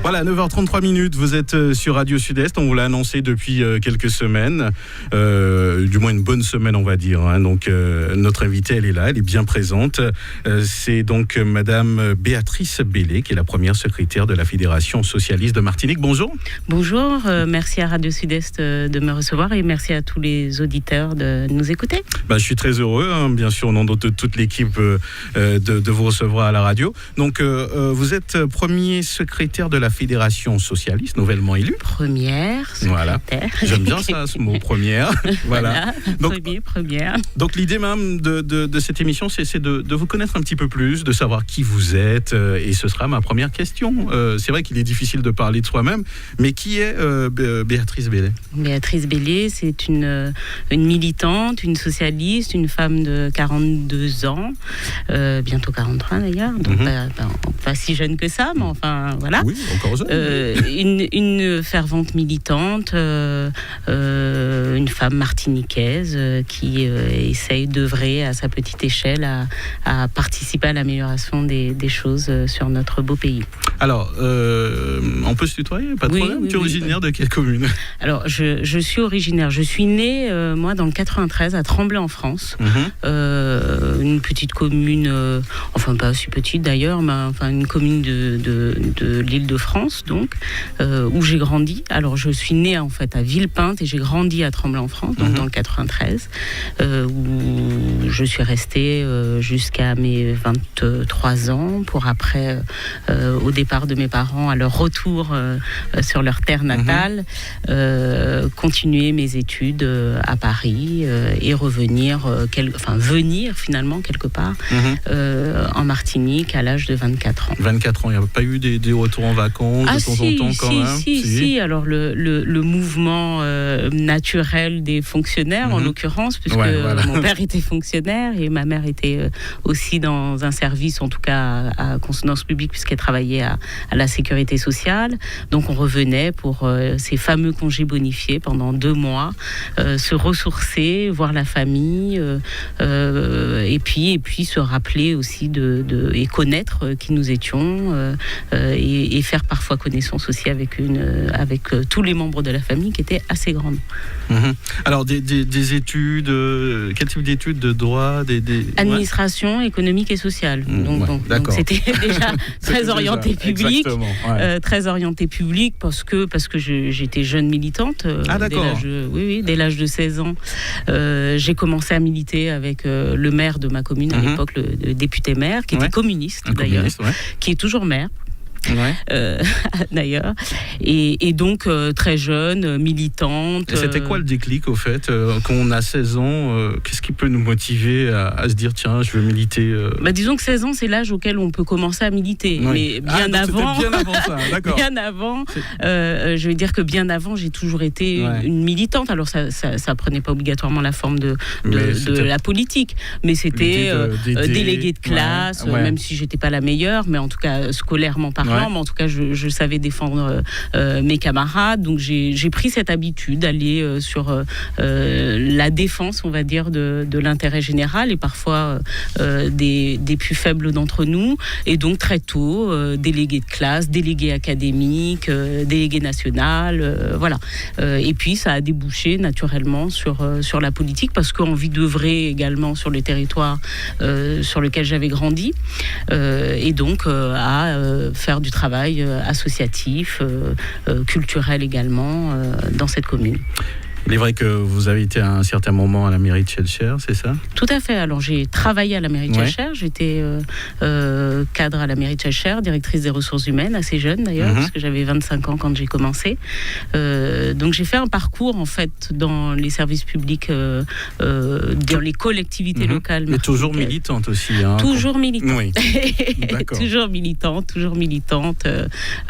Voilà, 9h33 minutes, vous êtes sur Radio Sud-Est, on vous l'a annoncé depuis quelques semaines, du moins une bonne semaine on va dire. Donc notre invitée elle est là, elle est bien présente. C'est donc Madame Béatrice Bellé qui est la première secrétaire de la Fédération Socialiste de Martinique. Bonjour. Bonjour, merci à Radio Sud-Est de me recevoir et merci à tous les auditeurs de nous écouter. Je suis très heureux, bien sûr, au nom de toute l'équipe de vous recevoir à la radio. Donc vous êtes premier secrétaire de la Fédération Socialiste, nouvellement élue. Première secrétaire. Voilà. J'aime bien ça, ce mot, première. Voilà. Donc, première. Donc l'idée même de cette émission, c'est de vous connaître un petit peu plus, de savoir qui vous êtes, et ce sera ma première question. C'est vrai qu'il est difficile de parler de soi-même, mais qui est Béatrice Bellé ? Béatrice Bellé, c'est une militante, une socialiste, une femme de 42 ans, bientôt 43 d'ailleurs, donc pas si jeune que ça, mais enfin voilà. Oui, encore jeune. Une fervente militante, une femme martiniquaise qui essaye d'œuvrer à sa petite échelle à participer à l'amélioration des choses sur notre beau pays. Alors, on peut se tutoyer, pas de problème. Tu es originaire de quelle commune ? Alors, je suis née, moi, dans le 93, à Tremblay en France. Une petite commune, enfin pas si petite d'ailleurs, mais enfin une commune de l'Île-de-France, donc, où j'ai grandi. Alors, je suis née en fait à Villepinte et j'ai grandi à Tremblay en France, donc dans le 93, où je suis restée jusqu'à mes 23 ans, pour après, au départ de mes parents, à leur retour sur leur terre natale, continuer mes études à Paris et revenir, venir finalement quelque part en Martinique à l'âge de 24 ans. 24 ans, il n'y a pas eu des retours en vacances de temps en temps quand même ? Si, alors le mouvement naturel des fonctionnaires en l'occurrence, puisque mon père était fonctionnaire et ma mère était aussi dans un service, en tout cas à consonance publique, puisqu'elle travaillait à la sécurité sociale. Donc on revenait pour ces fameux congés bonifiés pendant 2 mois, se ressourcer, voir la famille, et puis se rappeler aussi et connaître qui nous étions, et faire parfois connaissance aussi avec tous les membres de la famille qui étaient assez grandes. Alors des études, quel type d'études, de droit, administration économique et sociale. Donc c'était déjà très orienté public, très orienté public parce que j'étais jeune militante. Dès l'âge de 16 ans, j'ai commencé à militer avec le maire de ma commune à l'époque, le député maire, qui était communiste d'ailleurs, qui est toujours maire. D'ailleurs, et donc très jeune, militante. Et c'était quoi le déclic au fait, quand on a 16 ans, qu'est-ce qui peut nous motiver à se dire tiens, je veux militer Disons que 16 ans, c'est l'âge auquel on peut commencer à militer, mais bien avant ça, d'accord. Bien avant, je vais dire que bien avant, j'ai toujours été une militante. Alors ça prenait pas obligatoirement la forme de la politique, mais c'était déléguée de classe, même si j'étais pas la meilleure, mais en tout cas scolairement parlant. Mais en tout cas, je savais défendre mes camarades. Donc, j'ai pris cette habitude d'aller sur la défense, on va dire, de l'intérêt général et parfois des plus faibles d'entre nous. Et donc, très tôt, délégué de classe, délégué académique, délégué national, voilà. Et puis, ça a débouché naturellement sur la politique parce qu'envie d'œuvrer également sur le territoire sur lequel j'avais grandi. Et donc, à faire du travail associatif, culturel également, dans cette commune. Il est vrai que vous avez été à un certain moment à la mairie de Schœlcher, c'est ça ? Tout à fait. Alors j'ai travaillé à la mairie de Schœlcher, j'étais cadre à la mairie de Schœlcher, directrice des ressources humaines, assez jeune d'ailleurs, parce que j'avais 25 ans quand j'ai commencé. Donc j'ai fait un parcours en fait dans les services publics, dans les collectivités locales. Mais toujours militante aussi. Toujours militante. Oui. D'accord. toujours militante,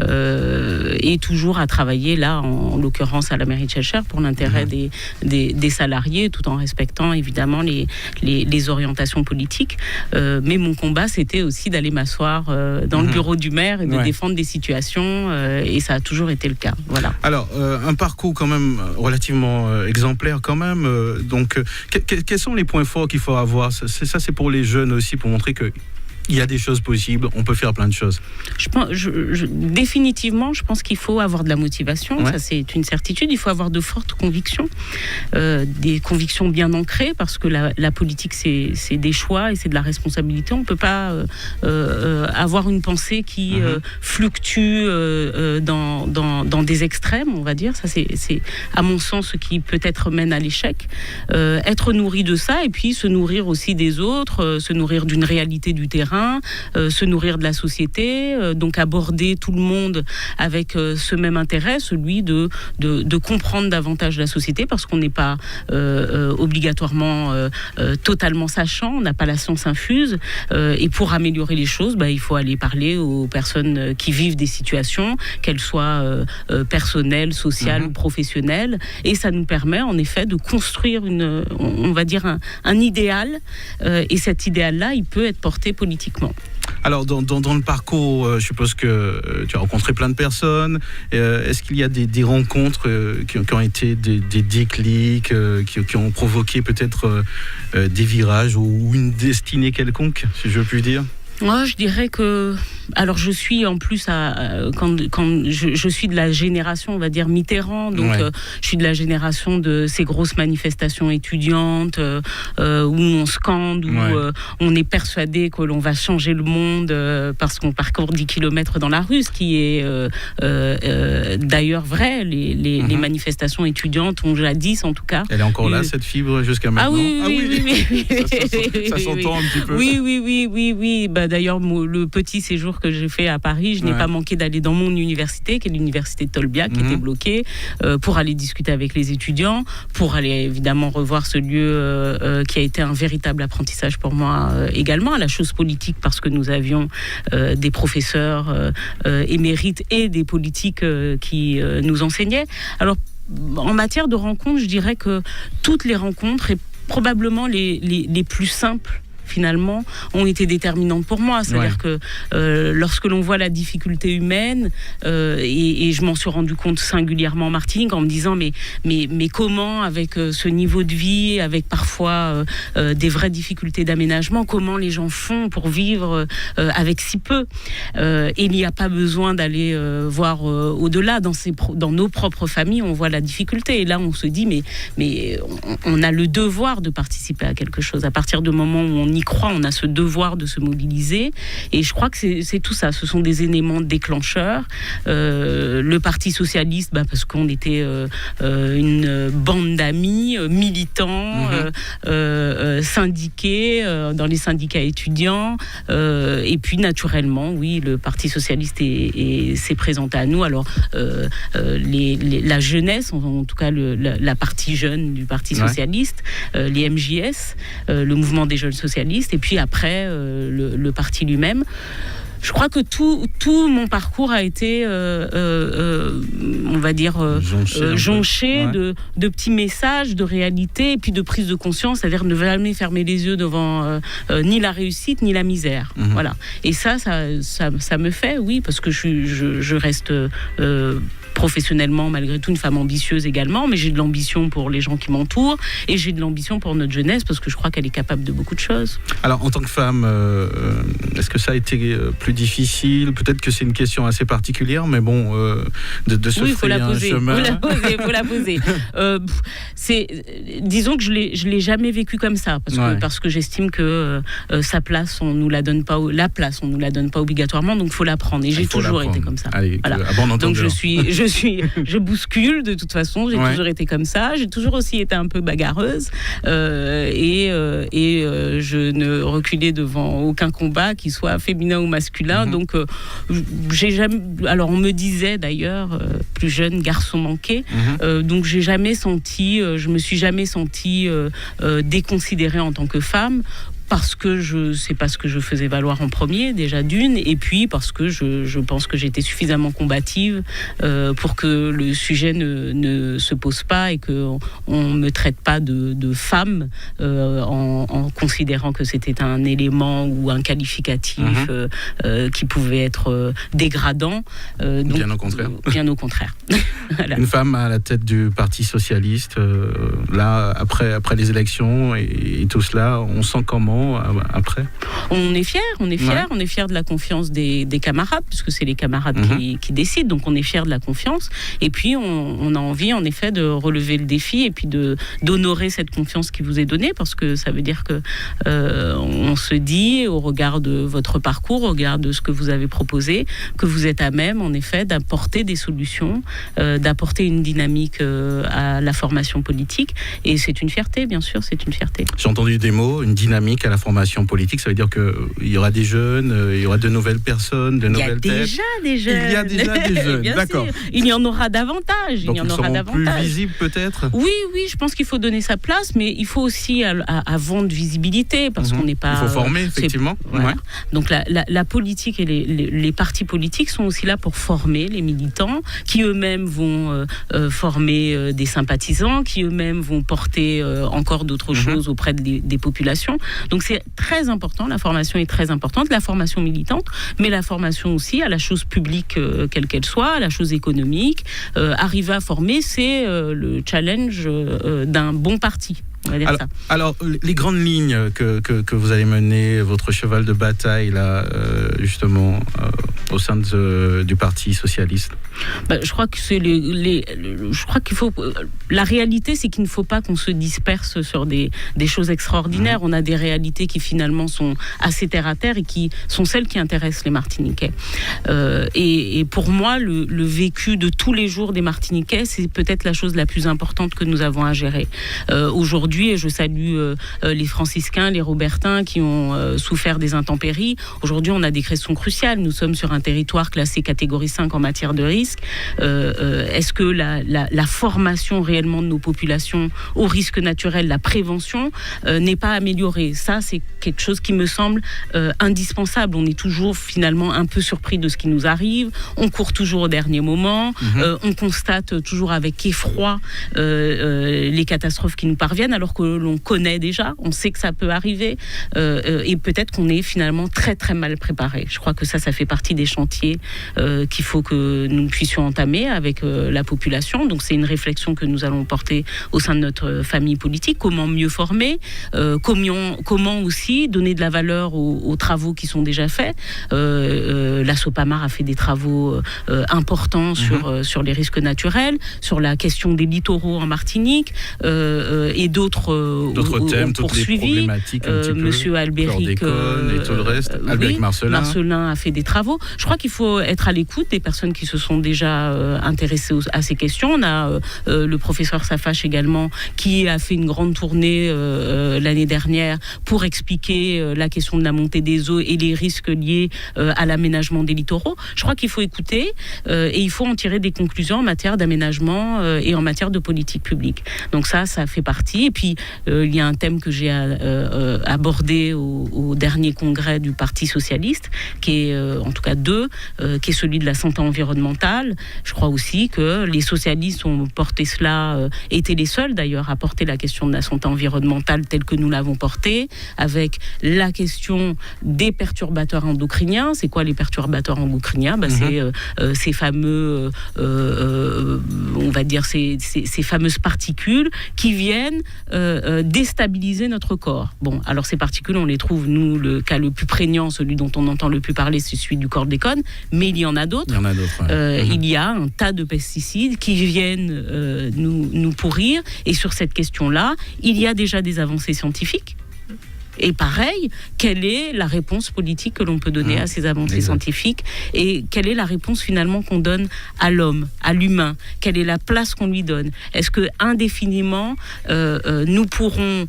et toujours à travailler là, en l'occurrence à la mairie de Schœlcher, pour l'intérêt des salariés, tout en respectant évidemment les orientations politiques. Mais mon combat, c'était aussi d'aller m'asseoir dans le bureau du maire et de défendre des situations, et ça a toujours été le cas. Voilà. Alors, un parcours quand même relativement exemplaire quand même. Donc, quels sont les points forts qu'il faut avoir ? C'est pour les jeunes aussi, pour montrer que Il y a des choses possibles, on peut faire plein de choses. Définitivement, je pense qu'il faut avoir de la motivation, ça c'est une certitude. Il faut avoir de fortes convictions, des convictions bien ancrées, parce que la politique c'est des choix et c'est de la responsabilité. On ne peut pas avoir une pensée qui fluctue dans des extrêmes, on va dire. Ça c'est à mon sens ce qui peut-être mène à l'échec. Être nourri de ça et puis se nourrir aussi des autres, se nourrir d'une réalité du terrain, se nourrir de la société, donc aborder tout le monde avec ce même intérêt, celui de comprendre davantage la société, parce qu'on n'est pas obligatoirement totalement sachant, on n'a pas la science infuse, et pour améliorer les choses, il faut aller parler aux personnes qui vivent des situations, qu'elles soient personnelles, sociales ou professionnelles, et ça nous permet en effet de construire on va dire un idéal, et cet idéal-là, il peut être porté politiquement. Alors, dans le parcours, je suppose que tu as rencontré plein de personnes. Est-ce qu'il y a des rencontres qui ont été des déclics, qui ont provoqué peut-être des virages ou une destinée quelconque, si je puis dire ? Moi, je dirais que... Alors, je suis en plus, quand je suis de la génération, on va dire, Mitterrand, donc je suis de la génération de ces grosses manifestations étudiantes où on scande, où on est persuadé que l'on va changer le monde parce qu'on parcourt 10 km dans la rue, ce qui est d'ailleurs vrai. Les manifestations étudiantes ont jadis, en tout cas... Elle est encore là, cette fibre, jusqu'à maintenant? Oui. Ça s'entend un petit peu. Oui. D'ailleurs, le petit séjour que j'ai fait à Paris, je n'ai pas manqué d'aller dans mon université, qui est l'université de Tolbiac, qui était bloquée, pour aller discuter avec les étudiants, pour aller évidemment revoir ce lieu qui a été un véritable apprentissage pour moi également, à la chose politique, parce que nous avions des professeurs émérites et des politiques qui nous enseignaient. Alors, en matière de rencontres, je dirais que toutes les rencontres, et probablement les plus simples, finalement, ont été déterminantes pour moi. C'est-à-dire que lorsque l'on voit la difficulté humaine, et je m'en suis rendu compte singulièrement en Martinique, en me disant mais comment, avec ce niveau de vie, avec parfois des vraies difficultés d'aménagement, comment les gens font pour vivre avec si peu, et il n'y a pas besoin d'aller voir au-delà. Dans nos propres familles, on voit la difficulté, et là on se dit mais on a le devoir de participer à quelque chose. À partir du moment où on y croit, on a ce devoir de se mobiliser, et je crois que c'est tout ça. Ce sont des éléments déclencheurs. Le Parti socialiste, parce qu'on était une bande d'amis militants, syndiqués dans les syndicats étudiants, et puis naturellement, oui, le Parti socialiste s'est présenté à nous. Alors la jeunesse, en tout cas la partie jeune du Parti socialiste, les MJS, le mouvement des jeunes socialistes, et puis après le parti lui-même. Je crois que tout mon parcours a été, on va dire, jonché de petits messages, de réalité, et puis de prise de conscience, c'est-à-dire ne jamais fermer les yeux devant ni la réussite ni la misère. Voilà. Et ça me fait, oui, parce que je reste professionnellement, malgré tout, une femme ambitieuse également, mais j'ai de l'ambition pour les gens qui m'entourent, et j'ai de l'ambition pour notre jeunesse, parce que je crois qu'elle est capable de beaucoup de choses. Alors, en tant que femme, est-ce que ça a été plus difficile? Peut-être que c'est une question assez particulière, mais bon, de se frayer un chemin. Il faut la poser. Disons que je l'ai jamais vécu comme ça, parce que j'estime que sa place, on nous la donne pas, obligatoirement, donc il faut la prendre. Et j'ai toujours été comme ça. Allez, voilà. Donc je bouscule de toute façon, j'ai toujours été comme ça, j'ai toujours aussi été un peu bagarreuse, et je ne reculais devant aucun combat, qu'il soit féminin ou masculin. Donc j'ai jamais, alors on me disait d'ailleurs plus jeune, garçon manqué, donc je me suis jamais sentie déconsidérée en tant que femme, parce que c'est pas ce que je faisais valoir en premier, déjà d'une, et puis parce que je pense que j'étais suffisamment combative pour que le sujet ne se pose pas, et qu'on ne me traite pas de femme en considérant que c'était un élément ou un qualificatif qui pouvait être dégradant. Donc, bien au contraire. Bien au contraire. Voilà. Une femme à la tête du Parti socialiste, là, après les élections et tout cela, on sent comment finalement après? On est fiers de la confiance des camarades, puisque c'est les camarades qui décident, donc on est fiers de la confiance. Et puis on a envie en effet de relever le défi et puis d'honorer cette confiance qui vous est donnée, parce que ça veut dire que on se dit, au regard de votre parcours, au regard de ce que vous avez proposé, que vous êtes à même en effet d'apporter des solutions, d'apporter une dynamique à la formation politique. Et c'est une fierté, bien sûr, c'est une fierté. J'ai entendu des mots, une dynamique à la formation politique, ça veut dire qu'il y aura des jeunes, il y aura de nouvelles personnes, de nouvelles têtes. Il y a déjà des jeunes, d'accord. Sûr. Il y en aura davantage. Donc ils seront plus visibles peut-être. Oui, je pense qu'il faut donner sa place, mais il faut aussi avant de visibilité, parce qu'on n'est pas... Il faut former, effectivement. Voilà. Ouais. Donc la politique et les partis politiques sont aussi là pour former les militants, qui eux-mêmes vont former des sympathisants, qui eux-mêmes vont porter encore d'autres choses auprès des populations. Donc c'est très important, la formation est très importante, la formation militante, mais la formation aussi à la chose publique, quelle qu'elle soit, à la chose économique. Arriver à former, c'est le challenge d'un bon parti. Alors, les grandes lignes que vous allez mener, votre cheval de bataille, là, justement, au sein du Parti socialiste. Je crois que je crois qu'il faut. La réalité, c'est qu'il ne faut pas qu'on se disperse sur des choses extraordinaires. On a des réalités qui finalement sont assez terre à terre et qui sont celles qui intéressent les Martiniquais. Et pour moi, le vécu de tous les jours des Martiniquais, c'est peut-être la chose la plus importante que nous avons à gérer. Aujourd'hui, et je salue les franciscains, les robertins qui ont souffert des intempéries. Aujourd'hui, on a des questions cruciales. Nous sommes sur un territoire classé catégorie 5 en matière de risque. Est-ce que la formation réellement de nos populations aux risques naturels, la prévention, n'est pas améliorée? Ça, c'est quelque chose qui me semble indispensable. On est toujours finalement un peu surpris de ce qui nous arrive. On court toujours au dernier moment. On constate toujours avec effroi les catastrophes qui nous parviennent, alors que l'on connaît déjà. On sait que ça peut arriver. Et peut-être qu'on est finalement très très mal préparé. Je crois que ça fait partie des chantiers qu'il faut que nous puissions entamer avec la population. Donc c'est une réflexion que nous allons porter au sein de notre famille politique. Comment mieux former, comment aussi donner de la valeur aux travaux qui sont déjà faits. La Sopamar a fait des travaux importants sur les risques naturels, sur la question des littoraux en Martinique et d'autres thèmes, toutes les problématiques. Monsieur Albéric et tout le reste. Albéric Marcelin a fait des travaux. Je crois qu'il faut être à l'écoute des personnes qui se sont déjà intéressées à ces questions. On a le professeur Safache également, qui a fait une grande tournée l'année dernière pour expliquer la question de la montée des eaux et les risques liés à l'aménagement des littoraux. Je crois qu'il faut écouter et il faut en tirer des conclusions en matière d'aménagement et en matière de politique publique. Donc ça fait partie. Et puis, il y a un thème que j'ai abordé au dernier congrès du Parti socialiste, qui est, en tout cas qui est celui de la santé environnementale. Je crois aussi que les socialistes ont porté cela, étaient les seuls d'ailleurs à porter la question de la santé environnementale telle que nous l'avons portée, avec la question des perturbateurs endocriniens. C'est quoi les perturbateurs endocriniens? C'est ces fameux, on va dire, ces fameuses particules qui viennent déstabiliser notre corps. Bon, alors ces particules, on les trouve, nous, le cas le plus prégnant, celui dont on entend le plus parler, c'est celui du chlordécone, mais il y en a d'autres. Il y a un tas de pesticides qui viennent nous pourrir, et sur cette question-là, il y a déjà des avancées scientifiques. Et pareil, quelle est la réponse politique que l'on peut donner à ces avancées scientifiques, et quelle est la réponse finalement qu'on donne à l'homme, à l'humain? Quelle est la place qu'on lui donne? Est-ce que indéfiniment nous pourrons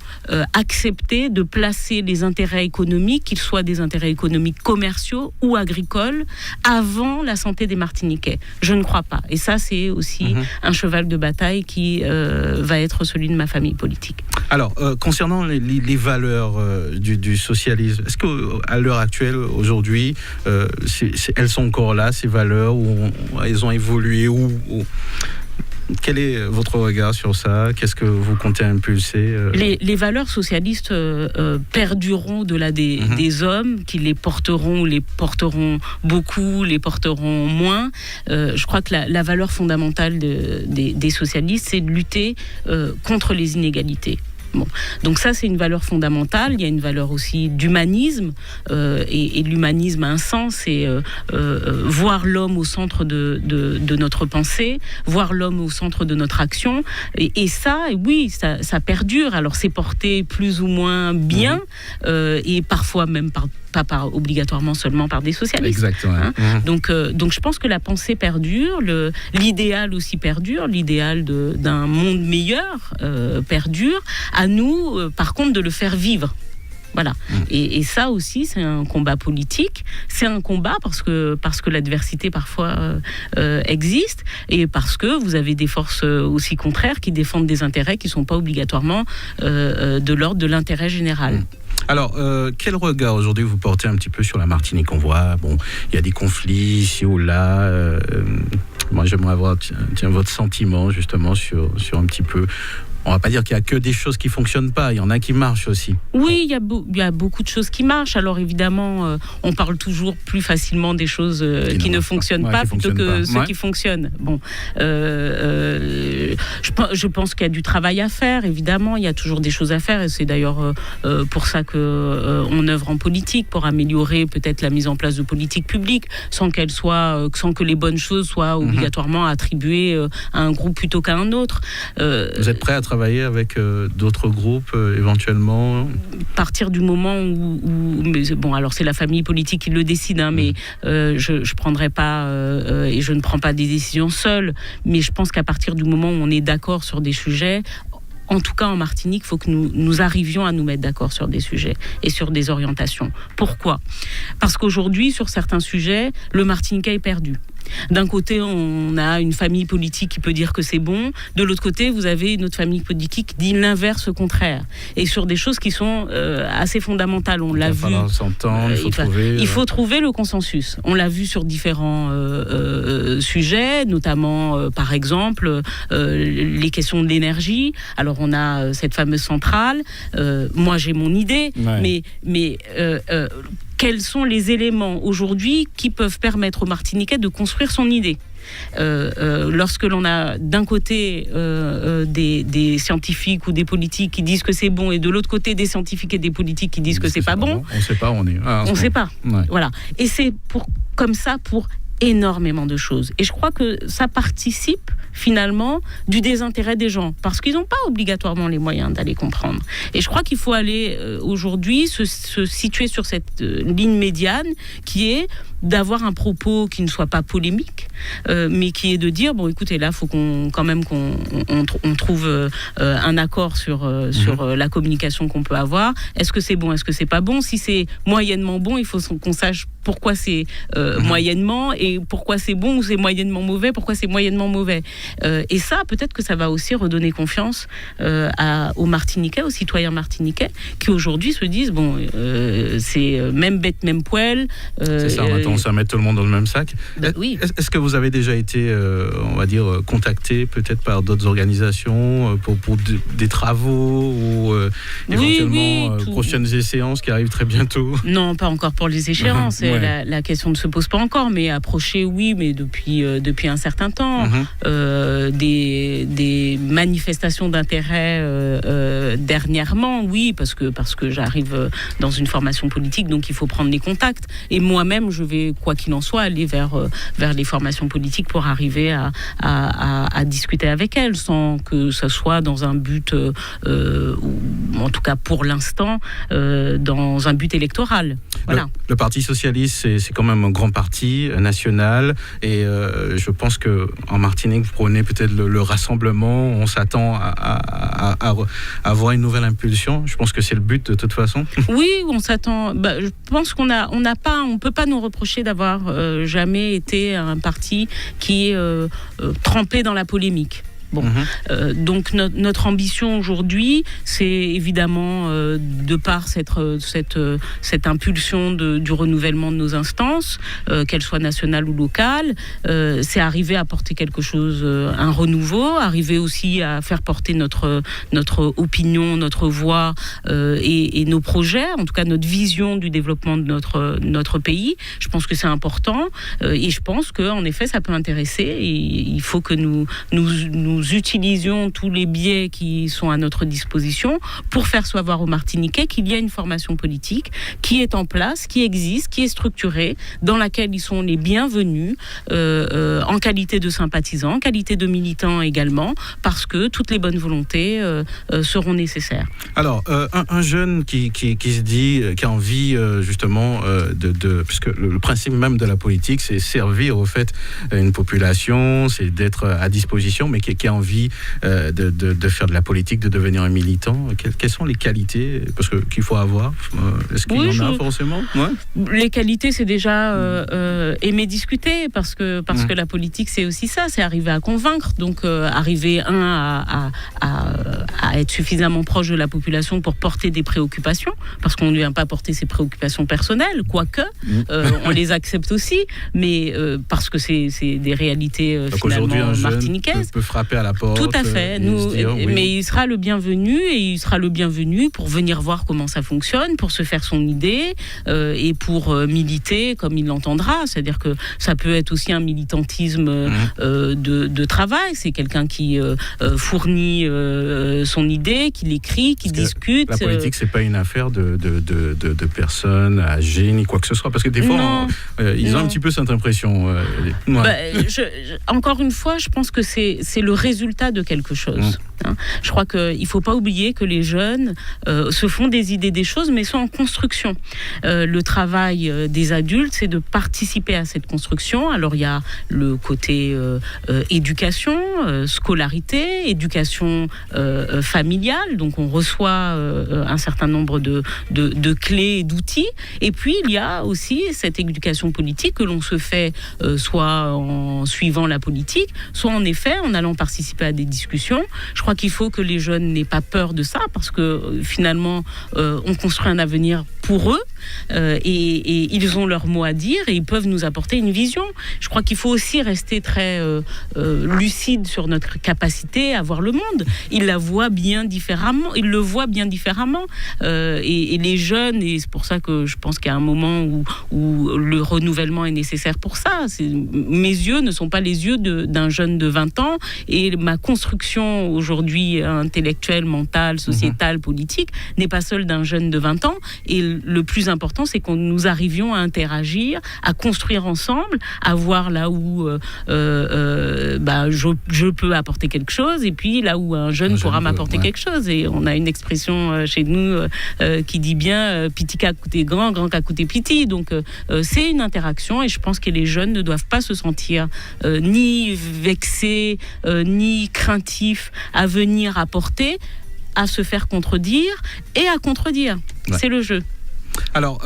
accepter de placer les intérêts économiques, qu'ils soient des intérêts économiques commerciaux ou agricoles, avant la santé des Martiniquais? Je ne crois pas. Et ça, c'est aussi un cheval de bataille qui va être celui de ma famille politique. Alors, concernant les valeurs du socialisme, est-ce qu'à l'heure actuelle, aujourd'hui, elles sont encore là, ces valeurs, ou elles ont évolué, quel est votre regard sur ça? Qu'est-ce que vous comptez impulser? Les valeurs socialistes perdureront au-delà des hommes, qui les porteront beaucoup, les porteront moins. Je crois que la valeur fondamentale des socialistes, c'est de lutter contre les inégalités. Bon. Donc ça, c'est une valeur fondamentale. Il y a une valeur aussi d'humanisme, et l'humanisme a un sens, c'est voir l'homme au centre de notre pensée, voir l'homme au centre de notre action. Et ça, oui, ça perdure. Alors c'est porté plus ou moins bien, et parfois même pas obligatoirement seulement par des socialistes. Exactement. Hein. Donc je pense que la pensée perdure, l'idéal aussi perdure, l'idéal d'un monde meilleur perdure. À nous, par contre, de le faire vivre. Voilà. Et ça aussi, c'est un combat politique. C'est un combat parce que l'adversité parfois existe, et parce que vous avez des forces aussi contraires qui défendent des intérêts qui ne sont pas obligatoirement de l'ordre de l'intérêt général. Alors, quel regard aujourd'hui vous portez un petit peu sur la Martinique? On voit, il y a des conflits ici ou là. Moi, j'aimerais avoir votre sentiment justement sur un petit peu. On va pas dire qu'il y a que des choses qui fonctionnent pas, il y en a qui marchent aussi. Oui, il y a beaucoup de choses qui marchent. Alors évidemment, on parle toujours plus facilement des choses qui ne fonctionnent pas plutôt que ceux qui fonctionnent. Bon, je pense qu'il y a du travail à faire. Évidemment, il y a toujours des choses à faire, et c'est d'ailleurs pour ça que on œuvre en politique, pour améliorer peut-être la mise en place de politiques publiques, sans que les bonnes choses soient obligatoirement attribuées à un groupe plutôt qu'à un autre. Vous êtes prêt à travailler avec d'autres groupes éventuellement? À partir du moment où alors c'est la famille politique qui le décide, mais je prendrai pas et je ne prends pas des décisions seule, mais je pense qu'à partir du moment où on est d'accord sur des sujets, en tout cas en Martinique, il faut que nous arrivions à nous mettre d'accord sur des sujets et sur des orientations. Pourquoi ? Parce qu'aujourd'hui, sur certains sujets, le Martiniquais est perdu. D'un côté, on a une famille politique qui peut dire que c'est bon. De l'autre côté, vous avez une autre famille politique qui dit l'inverse contraire. Et sur des choses qui sont assez fondamentales. On l'a vu. Il faut trouver le consensus. On l'a vu sur différents sujets, notamment, par exemple, les questions de l'énergie. Alors, on a cette fameuse centrale. Moi, j'ai mon idée, mais quels sont les éléments aujourd'hui qui peuvent permettre aux Martiniquais de construire son idée ? Lorsque l'on a d'un côté des scientifiques ou des politiques qui disent que c'est bon, et de l'autre côté des scientifiques et des politiques qui disent que c'est pas bon, on ne sait pas où on est. On ne sait pas. Ouais. Voilà. Et c'est comme ça pour énormément de choses. Et je crois que ça participe finalement du désintérêt des gens, parce qu'ils n'ont pas obligatoirement les moyens d'aller comprendre. Et je crois qu'il faut aller aujourd'hui se situer sur cette ligne médiane qui est d'avoir un propos qui ne soit pas polémique, mais qui est de dire, écoutez, là, il faut qu'on trouve un accord sur la communication qu'on peut avoir. Est-ce que c'est bon, est-ce que c'est pas bon? Si c'est moyennement bon, il faut qu'on sache pourquoi c'est moyennement, et pourquoi c'est bon, ou c'est moyennement mauvais, pourquoi c'est moyennement mauvais. Et ça, peut-être que ça va aussi redonner confiance aux Martiniquais, aux citoyens martiniquais, qui aujourd'hui se disent, c'est même bête, même poêle. C'est ça, maintenant, ça met tout le monde dans le même sac. Oui. Est-ce que vous avez déjà été, on va dire, contacté peut-être par d'autres organisations pour des travaux ou éventuellement prochaines échéances qui arrivent très bientôt? Non, pas encore pour les échéances. La question ne se pose pas encore, mais approcher, oui, mais depuis un certain temps. Des manifestations d'intérêt dernièrement, oui, parce que j'arrive dans une formation politique, donc il faut prendre les contacts. Et moi-même, je vais, quoi qu'il en soit, aller vers les formations politiques pour arriver à discuter avec elles, sans que ça soit dans un but, ou en tout cas pour l'instant, dans un but électoral. Voilà. Le Parti socialiste, c'est quand même un grand parti national, et je pense qu'en Martinique, vous prenez peut-être le rassemblement, on s'attend à avoir une nouvelle impulsion. Je pense que c'est le but de toute façon. Oui, on s'attend. Je pense on peut pas nous reprocher d'avoir jamais été un parti qui est trempé dans la polémique. Donc notre ambition aujourd'hui, c'est évidemment de par cette impulsion du renouvellement de nos instances, qu'elles soient nationales ou locales, c'est arriver à porter quelque chose, un renouveau, arriver aussi à faire porter notre opinion, notre voix et nos projets, en tout cas notre vision du développement de notre pays. Je pense que c'est important, et je pense qu'en effet ça peut intéresser, et il faut que nous nous utilisions tous les biais qui sont à notre disposition pour faire savoir aux Martiniquais qu'il y a une formation politique qui est en place, qui existe, qui est structurée, dans laquelle ils sont les bienvenus, en qualité de sympathisants, en qualité de militants également, parce que toutes les bonnes volontés seront nécessaires. Alors, un jeune qui se dit, qui a envie justement puisque le principe même de la politique, c'est servir au fait une population, c'est d'être à disposition, mais qui a envie de faire de la politique, de devenir un militant. Quelles sont les qualités qu'il faut avoir? Est-ce qu'il y en a forcément? Les qualités, c'est déjà aimer discuter, parce que la politique, c'est aussi ça, c'est arriver à convaincre, donc arriver à être suffisamment proche de la population pour porter des préoccupations, parce qu'on ne vient pas porter ses préoccupations personnelles, quoique on les accepte aussi, mais parce que c'est des réalités finalement martiniquaises. Peut frapper à la porte. Tout à fait. Mais il sera le bienvenu, et il sera le bienvenu pour venir voir comment ça fonctionne, pour se faire son idée et pour militer comme il l'entendra. C'est-à-dire que ça peut être aussi un militantisme de travail. C'est quelqu'un qui fournit son idée, qui l'écrit, qui discute. La politique, c'est pas une affaire de personnes âgées ni quoi que ce soit, parce que des fois, ils ont un petit peu cette impression. Encore une fois, je pense que c'est le résultat de quelque chose. Je crois qu'il ne faut pas oublier que les jeunes se font des idées des choses, mais sont en construction. Le travail des adultes, c'est de participer à cette construction. Alors, il y a le côté éducation, scolarité, éducation familiale. Donc, on reçoit un certain nombre de clés et d'outils. Et puis, il y a aussi cette éducation politique que l'on se fait soit en suivant la politique, soit en effet en allant participer à des discussions. Je crois qu'il faut que les jeunes n'aient pas peur de ça, parce que finalement, on construit un avenir pour eux, et ils ont leur mot à dire, et ils peuvent nous apporter une vision. Je crois qu'il faut aussi rester très lucide sur notre capacité à voir le monde. Ils le voient bien différemment, et les jeunes, et c'est pour ça que je pense qu'il y a un moment où le renouvellement est nécessaire pour ça. Mes yeux ne sont pas les yeux d'un jeune de 20 ans, et ma construction aujourd'hui intellectuelle, mentale, sociétale, politique n'est pas celle d'un jeune de 20 ans, et le plus important, c'est que nous arrivions à interagir, à construire ensemble, à voir là où je peux apporter quelque chose, et puis là où un jeune pourra m'apporter quelque chose. Et on a une expression chez nous qui dit bien petit qu'a coûté grand, grand qu'a coûté petit. Donc c'est une interaction, et je pense que les jeunes ne doivent pas se sentir ni vexés, ni craintifs à venir apporter, à se faire contredire et à contredire. C'est le jeu. Alors,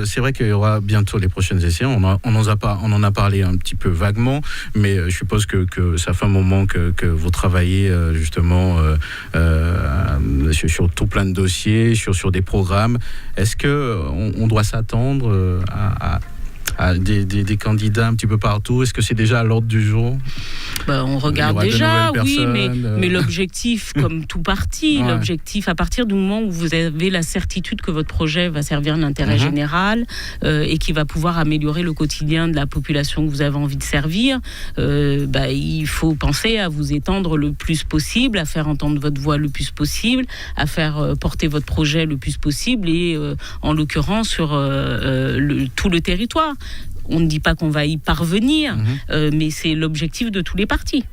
c'est vrai qu'il y aura bientôt les prochaines essais. On en a parlé un petit peu vaguement, mais je suppose que ça fait un moment que vous travaillez justement sur tout plein de dossiers, sur des programmes. Est-ce qu'on doit s'attendre à des candidats un petit peu partout? Est-ce que c'est déjà à l'ordre du jour? On regarde déjà, oui, mais l'objectif, comme tout parti, l'objectif, à partir du moment où vous avez la certitude que votre projet va servir l'intérêt général et qui va pouvoir améliorer le quotidien de la population que vous avez envie de servir, il faut penser à vous étendre le plus possible, à faire entendre votre voix le plus possible, à faire porter votre projet le plus possible, et en l'occurrence sur tout le territoire. On ne dit pas qu'on va y parvenir, mais c'est l'objectif de tous les partis.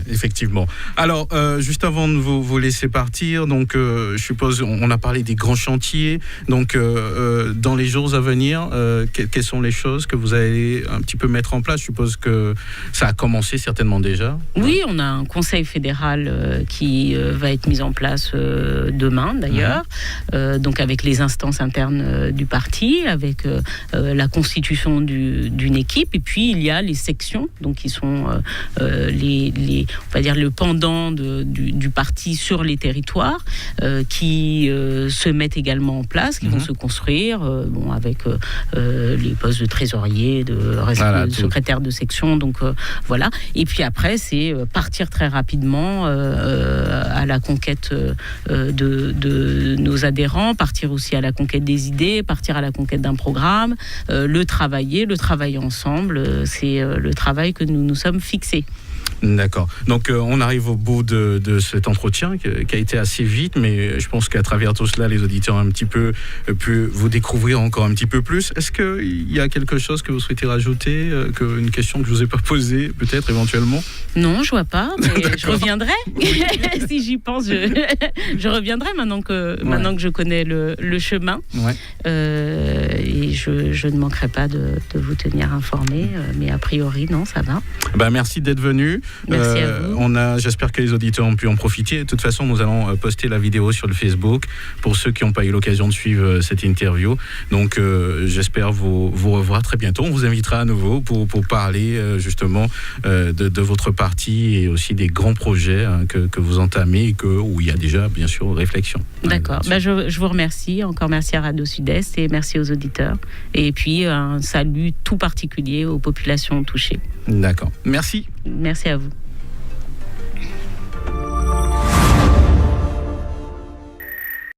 Effectivement. Alors, juste avant de vous laisser partir, donc je suppose, on a parlé des grands chantiers. Donc, dans les jours à venir, quelles sont les choses que vous allez un petit peu mettre en place? Je suppose que ça a commencé certainement déjà. Oui, on a un conseil fédéral qui va être mis en place demain, d'ailleurs. Donc, avec les instances internes du parti, avec la constitution d'une équipe. Et puis, il y a les sections, donc qui sont on va dire le pendant du parti sur les territoires, qui se mettent également en place, qui vont se construire, avec les postes de trésorier, de secrétaire de section, donc voilà. Et puis après, c'est partir très rapidement à la conquête de nos adhérents, partir aussi à la conquête des idées, partir à la conquête d'un programme, le travailler ensemble, c'est le travail que nous nous sommes fixés. D'accord. Donc on arrive au bout de cet entretien qui a été assez vite, mais je pense qu'à travers tout cela, les auditeurs ont un petit peu pu vous découvrir encore un petit peu plus. Est-ce qu'il y a quelque chose que vous souhaitez rajouter, une question que je vous ai pas posée, peut-être éventuellement? Non, je vois pas, mais je reviendrai. Si j'y pense, je reviendrai maintenant que je connais le chemin. Ouais. Et je ne manquerai pas de vous tenir informé, mais a priori, non, ça va. Merci d'être venu. Merci à vous. J'espère que les auditeurs ont pu en profiter. De toute façon, nous allons poster la vidéo sur le Facebook pour ceux qui n'ont pas eu l'occasion de suivre cette interview. Donc, j'espère vous revoir très bientôt. On vous invitera à nouveau pour parler justement de votre parti et aussi des grands projets que vous entamez et où il y a déjà, bien sûr, réflexion. D'accord. Je vous remercie. Encore merci à Radio Sud-Est et merci aux auditeurs. Et puis, un salut tout particulier aux populations touchées. D'accord. Merci. Merci à vous.